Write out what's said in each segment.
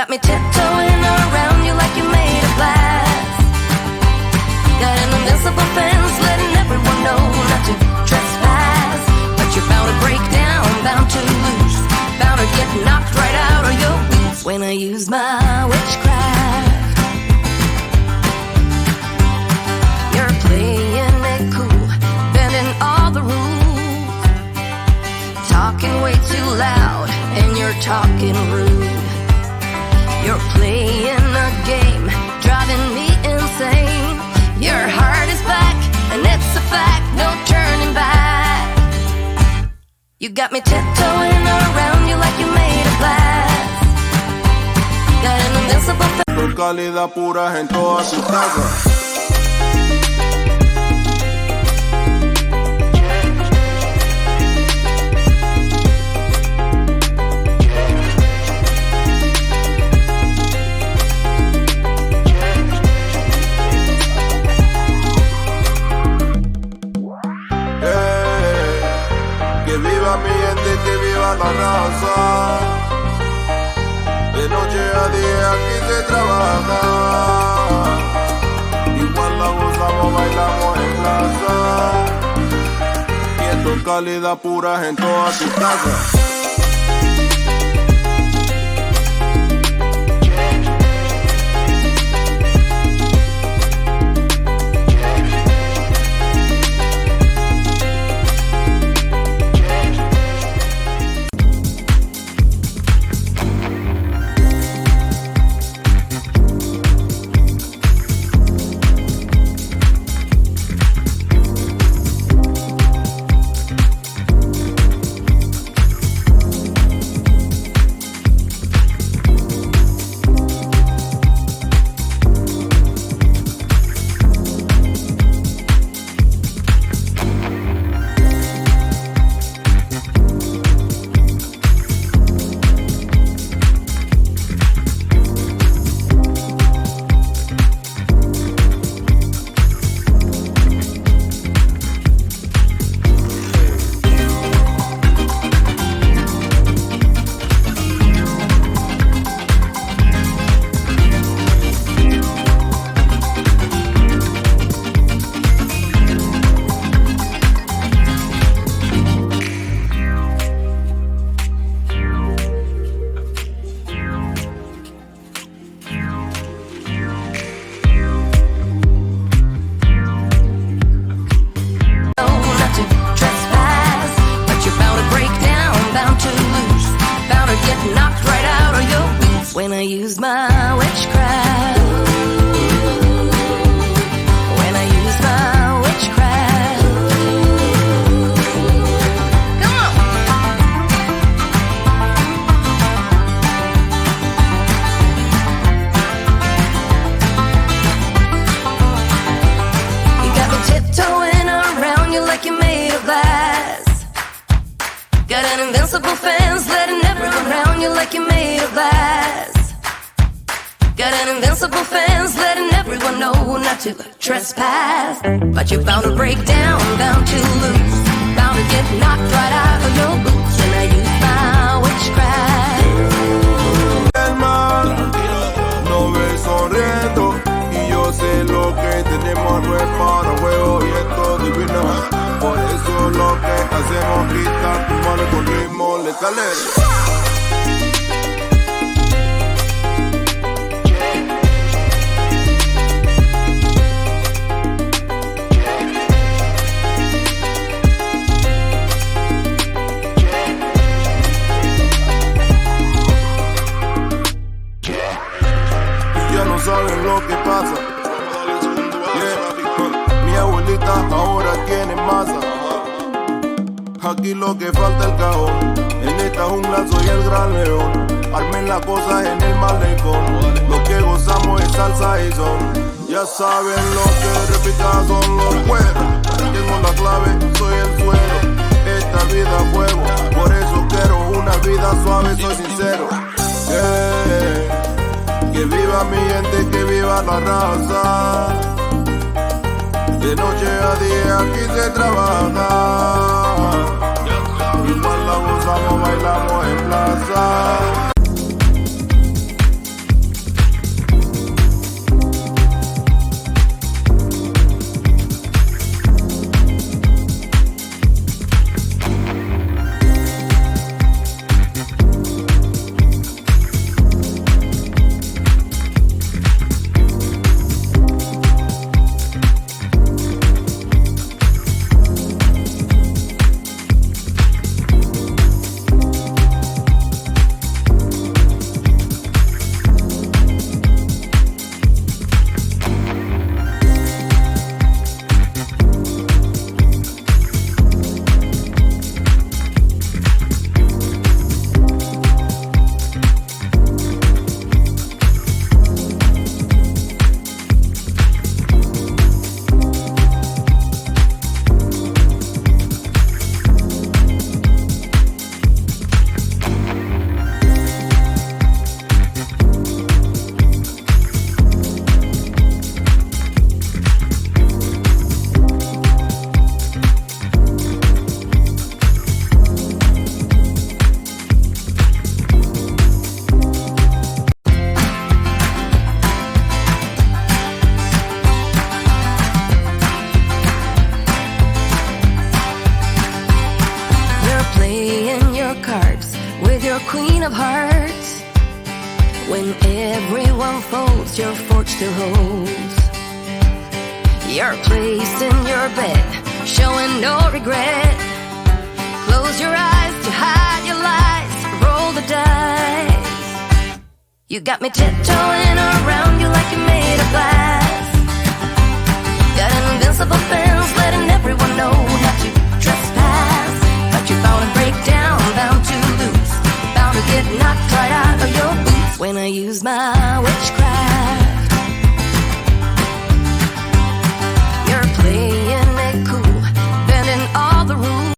got me tiptoeing around you like you made of glass. Got an invincible fence letting everyone know not to trespass. But you're bound to break down, bound to lose, bound to get knocked right out of your boots when I use my witchcraft. You're playing it cool, bending all the rules, talking way too loud and you're talking rude. You're playing a game, driving me insane. Your heart is back, and it's a fact, no turning back. You got me tiptoeing around you like you made of glass. Got an invincible calidad pura en todas sus casas. La raza, de noche a día aquí se trabaja, igual la gozamos, bailamos en plaza, y esto es calidad pura en todas sus casas. When I use my witchcraft, when I use my witchcraft, come on. You got me tiptoeing around you like you made of glass. Got an invincible fence letting everyone around you like you made of glass. Got an invincible fence letting everyone know not to trespass. But you're bound to break down, bound to lose, bound to get knocked right out of your boots when I use my witchcraft. El mal no ve sonriendo y yo sé lo que tenemos no es para juego y esto divino. Por eso lo que hacemos gritar, tumbarle con ritmo letales. Saben lo que pasa. Yeah. Mi abuelita ahora tiene masa. Aquí lo que falta el cajón. En esta jungla soy el gran león. Armen las cosas en el malecón. Lo que gozamos es salsa y son. Ya saben lo que repita son los cueros. Tengo la clave, soy el suero. Esta vida es fuego. Por eso quiero una vida suave, soy sincero. Yeah. Que viva mi gente, que viva la raza. De noche a día aquí se trabaja. Igual la gozamos, bailamos en plaza. queen of hearts. When everyone folds, your fork still holds your place in your bed, showing no regret. Close your eyes to hide your lies, roll the dice. You got me tiptoeing around you like you're made of glass. Got an invincible fence, letting everyone know not to trespass. But you're bound to break down, bound to lose, bound to get knocked right out of your boots when I use my witchcraft. You're playing it cool, bending all the rules.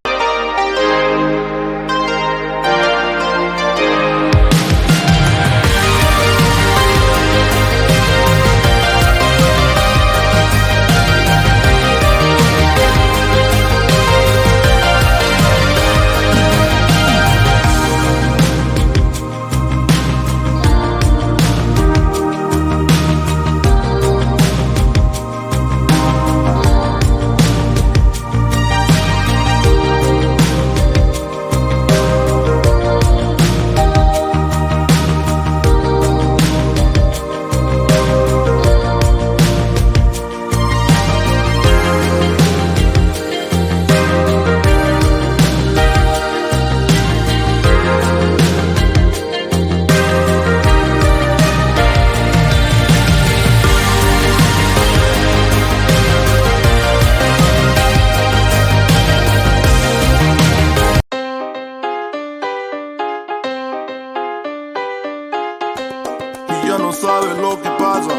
Ya no sabes lo que pasa.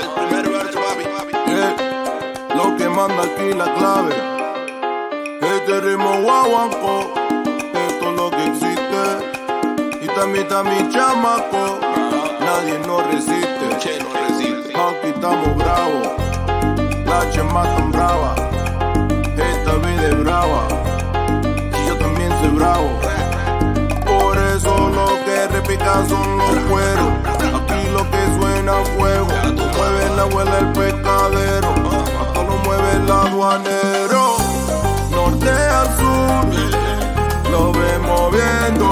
El primer verso, papi. Lo que manda aquí la clave. Este ritmo guaguanco, esto es lo que existe. Y también está mi chamaco, nadie nos resiste. Che, no resiste. Aquí estamos bravos, la chema tan brava. Esta vida es brava, y yo también soy bravo. Por eso lo que repica son los cueros. Aquí lo que suena a fuego. Mueve la abuela el pescadero. Hasta lo mueve el aduanero. Norte a sur, lo vemos viendo.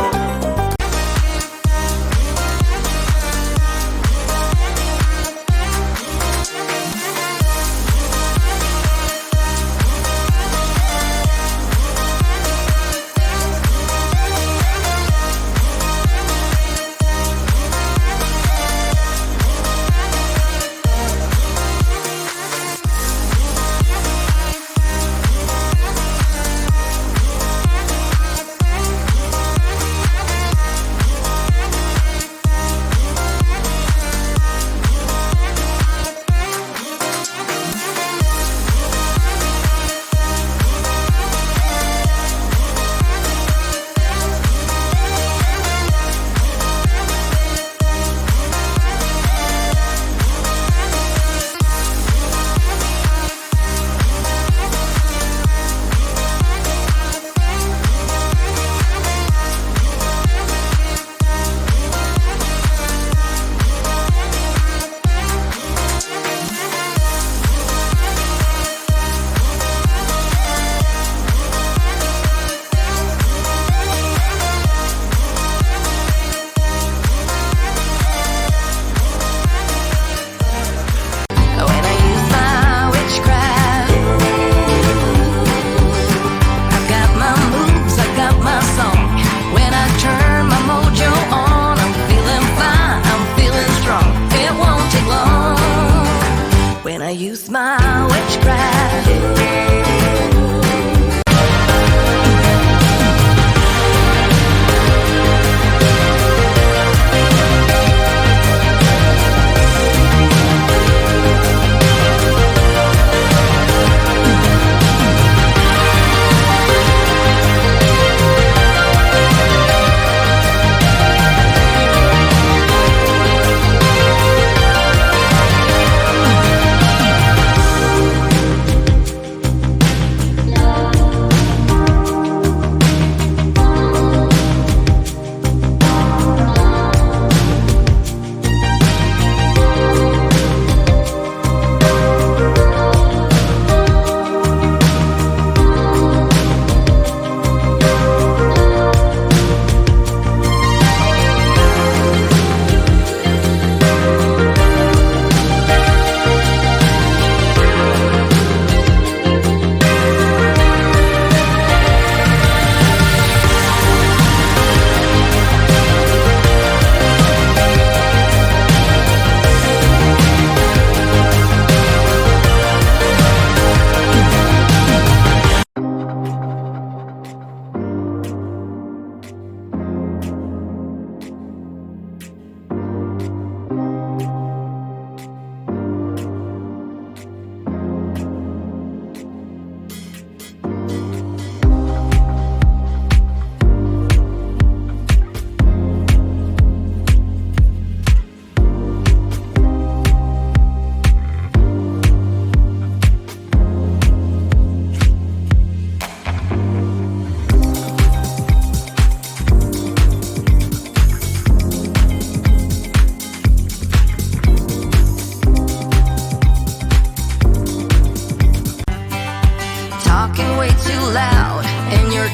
I use my witchcraft.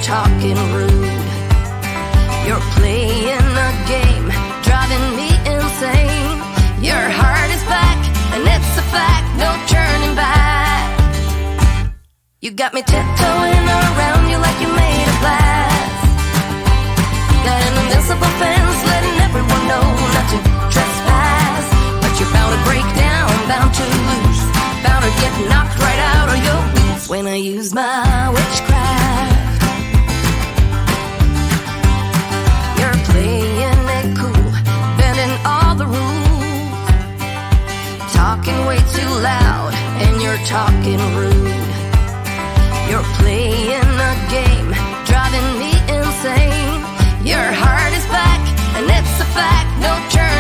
talking rude. You're playing a game, driving me insane. Your heart is back, and it's a fact, no turning back. You got me tiptoeing around you like you're made of glass. Got an invincible fence letting everyone know not to trespass. But you're bound to break down, bound to lose, bound to get knocked right out of your boots when I use my witchcraft. You're playing it cool, bending all the rules, talking way too loud, and you're talking rude. You're playing a game, driving me insane. Your heart is back, and it's a fact, no turn